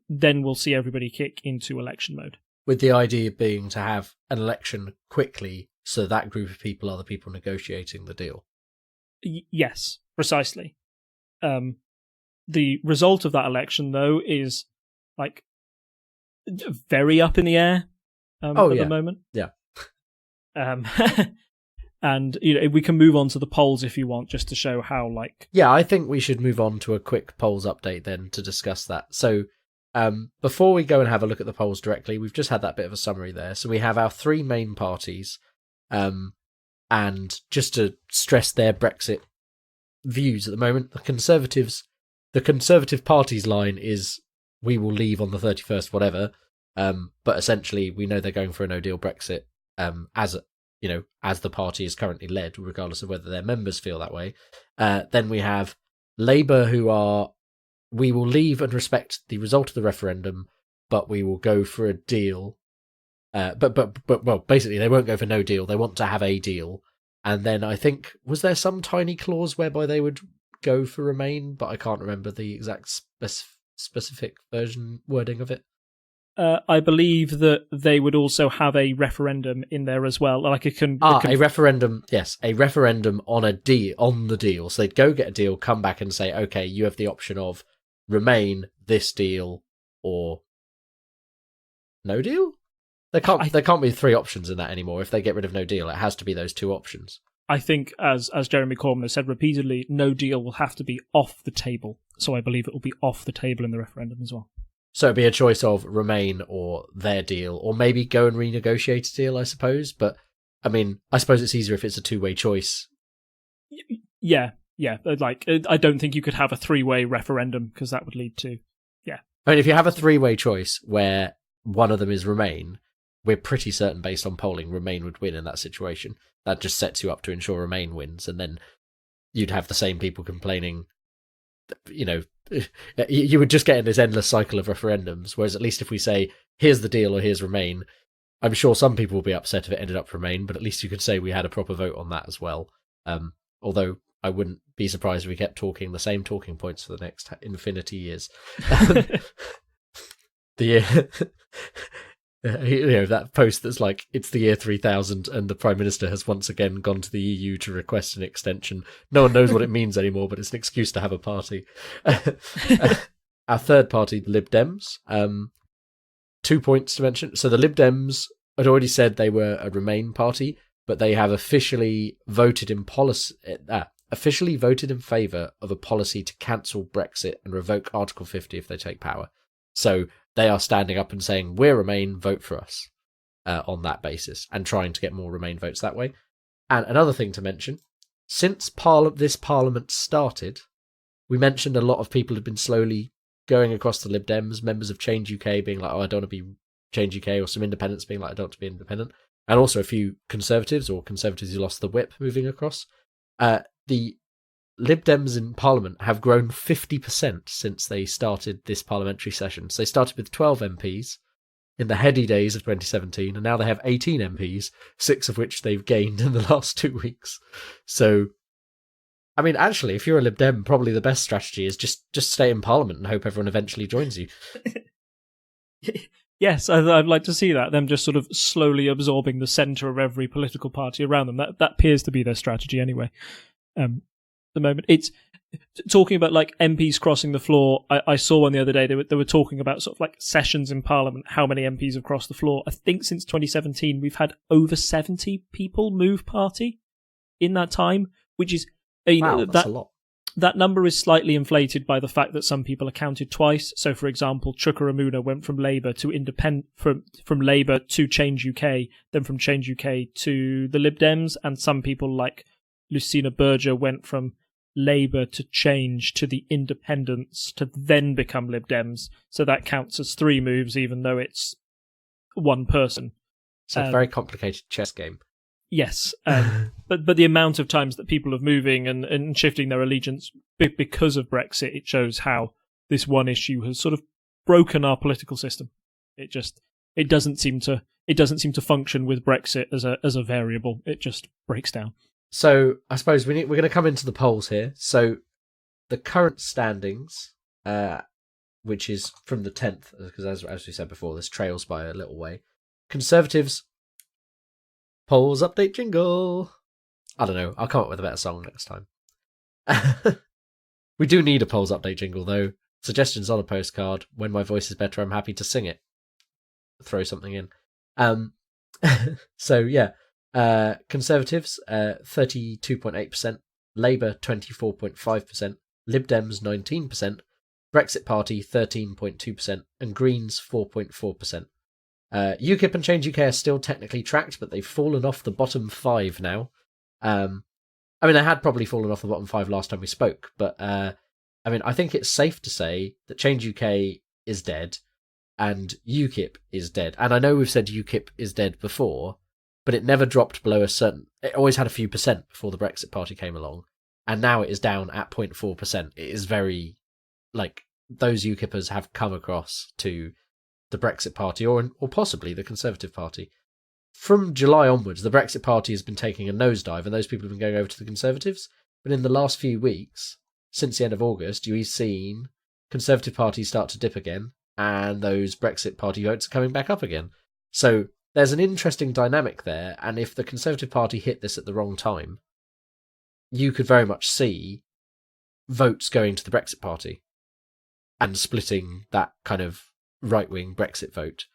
then we'll see everybody kick into election mode. With the idea being to have an election quickly, so that group of people are the people negotiating the deal. Yes, precisely. The result of that election, though, is very up in the air at the moment. Yeah. And we can move on to the polls if you want, just to show how Yeah, I think we should move on to a quick polls update then to discuss that. So before we go and have a look at the polls directly, we've just had that bit of a summary there. So we have our three main parties, and just to stress their Brexit views at the moment, the Conservative Party's line is "we will leave on the 31st, whatever," But essentially, we know they're going for a no-deal Brexit, as the party is currently led, regardless of whether their members feel that way. Then we have Labour, who are, we will leave and respect the result of the referendum, but we will go for a deal. But basically, they won't go for no deal. They want to have a deal. And then I think, was there some tiny clause whereby they would go for Remain? But I can't remember the exact specific wording of it. I believe that they would also have a referendum in there as well, like a referendum. Yes, a referendum on the deal. So they'd go get a deal, come back and say, okay, you have the option of Remain, this deal, or no deal. There can't be three options in that anymore. If they get rid of no deal, it has to be those two options. I think, as Jeremy Corbyn has said repeatedly, no deal will have to be off the table. So I believe it will be off the table in the referendum as well. So it'd be a choice of Remain or their deal, or maybe go and renegotiate a deal, I suppose. But, I mean, I suppose it's easier if it's a two-way choice. Yeah. Like, I don't think you could have a three-way referendum, because that would lead to, yeah. I mean, if you have a three-way choice where one of them is Remain, we're pretty certain, based on polling, Remain would win in that situation. That just sets you up to ensure Remain wins, and then you'd have the same people complaining. You would just get in this endless cycle of referendums, whereas at least if we say, here's the deal or here's Remain, I'm sure some people will be upset if it ended up Remain, but at least you could say we had a proper vote on that as well. Although I wouldn't be surprised if we kept talking the same talking points for the next infinity years. That post that's like, it's the year 3000 and the Prime Minister has once again gone to the EU to request an extension. No one knows what it means anymore, but it's an excuse to have a party. Our third party, the Lib Dems. 2 points to mention. So the Lib Dems had already said they were a Remain party, but they have officially voted in favour of a policy to cancel Brexit and revoke Article 50 if they take power. So they are standing up and saying, we're Remain, vote for us, on that basis, and trying to get more Remain votes that way. And another thing to mention, since this Parliament started, we mentioned a lot of people have been slowly going across the Lib Dems, members of Change UK being like, oh, I don't want to be Change UK, or some independents being like, I don't want to be independent, and also a few Conservatives who lost the whip moving across. The Lib Dems in Parliament have grown 50% since they started this parliamentary session. So they started with 12 MPs in the heady days of 2017, and now they have 18 MPs, 6 of which they've gained in the last 2 weeks. So, I mean, actually, if you're a Lib Dem, probably the best strategy is just stay in Parliament and hope everyone eventually joins you. Yes, I'd like to see that, them just sort of slowly absorbing the centre of every political party around them. That appears to be their strategy anyway. The moment it's talking about like MPs crossing the floor. I saw one the other day. They were talking about sort of like sessions in Parliament, how many MPs have crossed the floor. I think since 2017 we've had over 70 people move party in that time, which is that's a lot. That number is slightly inflated by the fact that some people are counted twice. So, for example, Chuka Umunna went from Labour to from Labour to Change UK, then from Change UK to the Lib Dems, and some people like Lucina Berger went from Labour to Change to the Independents to then become Lib Dems. So that counts as 3 moves, even though it's one person. So a very complicated chess game. Yes, but the amount of times that people are moving and shifting their allegiance because of Brexit, it shows how this one issue has sort of broken our political system. It doesn't seem to function with Brexit as a variable. It just breaks down. So I suppose we're going to come into the polls here. So the current standings, which is from the 10th, because as we said before, this trails by a little way. Conservatives, polls update jingle. I don't know. I'll come up with a better song next time. We do need a polls update jingle, though. Suggestions on a postcard. When my voice is better, I'm happy to sing it. Throw something in. So, yeah. Conservatives, 32.8%, Labour, 24.5%, Lib Dems, 19%, Brexit Party, 13.2%, and Greens, 4.4%. UKIP and Change UK are still technically tracked, but they've fallen off the bottom 5 now. I mean, they had probably fallen off the bottom 5 last time we spoke, but I mean, I think it's safe to say that Change UK is dead. and UKIP is dead. And I know we've said UKIP is dead before, but it never dropped below a certain... It always had a few percent before the Brexit Party came along, and now it is down at 0.4%. It is very... Like, those UKIPers have come across to the Brexit Party, or possibly the Conservative Party. From July onwards, the Brexit Party has been taking a nosedive, and those people have been going over to the Conservatives. But in the last few weeks, since the end of August, you've seen Conservative parties start to dip again, and those Brexit Party votes are coming back up again. So there's an interesting dynamic there, and if the Conservative Party hit this at the wrong time, you could very much see votes going to the Brexit Party and splitting that kind of right-wing Brexit vote,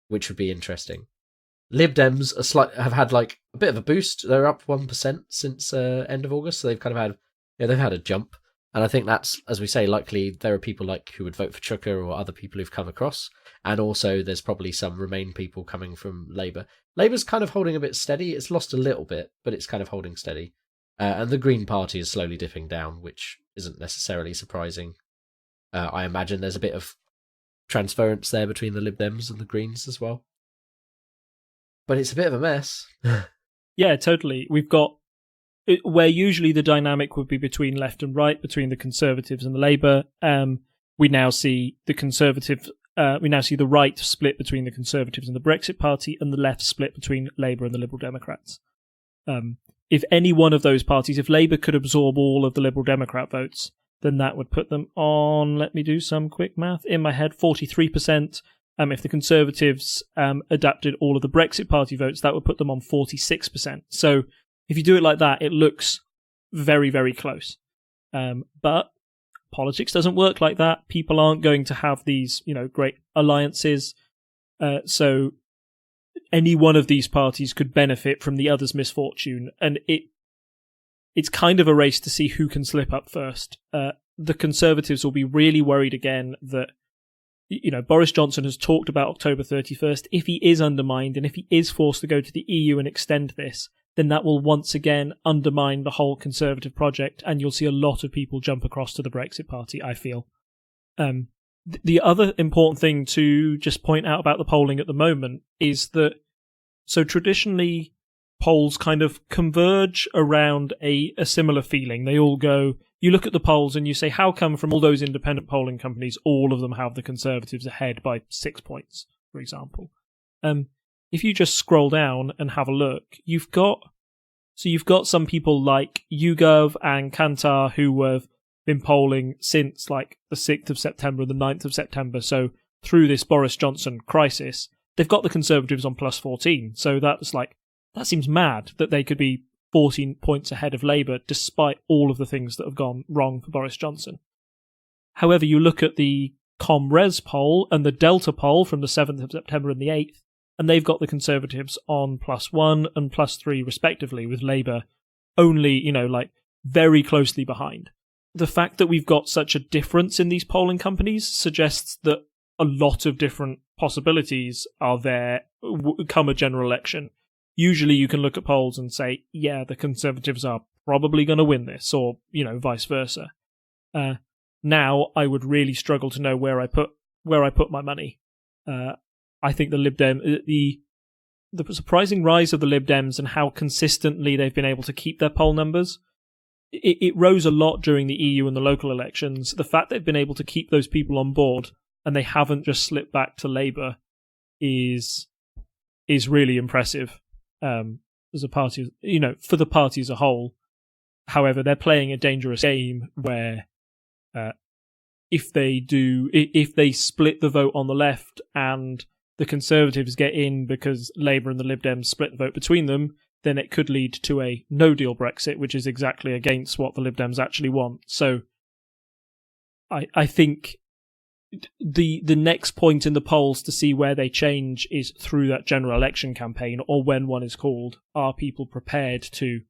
which would be interesting. Lib Dems have had like a bit of a boost. They're up 1% since end of August, so they've kind of had they've had a jump. And I think that's, as we say, likely there are people like who would vote for Chuka or other people who've come across. And also there's probably some Remain people coming from Labour. Labour's kind of holding a bit steady. It's lost a little bit, but it's kind of holding steady. And the Green Party is slowly dipping down, which isn't necessarily surprising. I imagine there's a bit of transference there between the Lib Dems and the Greens as well. But it's a bit of a mess. Yeah, totally. We've got where usually the dynamic would be between left and right, between the Conservatives and the Labour. We now see the Conservatives. We now see the right split between the Conservatives and the Brexit Party, and the left split between Labour and the Liberal Democrats. If any one of those parties, if Labour could absorb all of the Liberal Democrat votes, then that would put them on, let me do some quick math in my head, 43%. If the Conservatives adapted all of the Brexit Party votes, that would put them on 46%. So if you do it like that, it looks very, very close. But politics doesn't work like that. People aren't going to have these, great alliances. So any one of these parties could benefit from the other's misfortune. And it's kind of a race to see who can slip up first. The Conservatives will be really worried again that Boris Johnson has talked about October 31st. If he is undermined and if he is forced to go to the EU and extend this, then that will once again undermine the whole Conservative project, and you'll see a lot of people jump across to the Brexit Party, I feel. The other important thing to just point out about the polling at the moment is that, so traditionally, polls kind of converge around a similar feeling. They all go, you look at the polls and you say, how come from all those independent polling companies, all of them have the Conservatives ahead by 6 points, for example? If you just scroll down and have a look, you've got some people like YouGov and Kantar who have been polling since like the 6th of September and the 9th of September. So through this Boris Johnson crisis, they've got the Conservatives on plus 14. So that seems mad that they could be 14 points ahead of Labour despite all of the things that have gone wrong for Boris Johnson. However, you look at the ComRes poll and the Delta poll from the 7th of September and the 8th, and they've got the Conservatives on +1 and +3 respectively, with Labour only, very closely behind. The fact that we've got such a difference in these polling companies suggests that a lot of different possibilities are there come a general election. Usually you can look at polls and say, yeah, the Conservatives are probably going to win this, or, vice versa. Now I would really struggle to know where I put my money. I think the Lib Dem, the surprising rise of the Lib Dems and how consistently they've been able to keep their poll numbers, it rose a lot during the EU and the local elections. The fact they've been able to keep those people on board and they haven't just slipped back to Labour is really impressive. As a party, for the party as a whole. However, they're playing a dangerous game where if they split the vote on the left and the Conservatives get in because Labour and the Lib Dems split the vote between them, then it could lead to a no-deal Brexit, which is exactly against what the Lib Dems actually want. So I think the next point in the polls to see where they change is through that general election campaign, or when one is called. Are people prepared to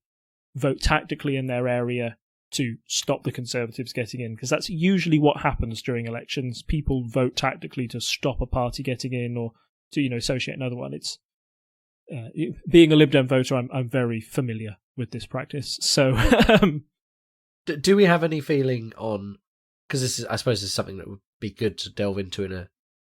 vote tactically in their area to stop the Conservatives getting in? Because that's usually what happens during elections. People vote tactically to stop a party getting in, or to associate another one. It's being a Lib Dem voter, I'm very familiar with this practice. So do we have any feeling on, because I suppose this is something that would be good to delve into in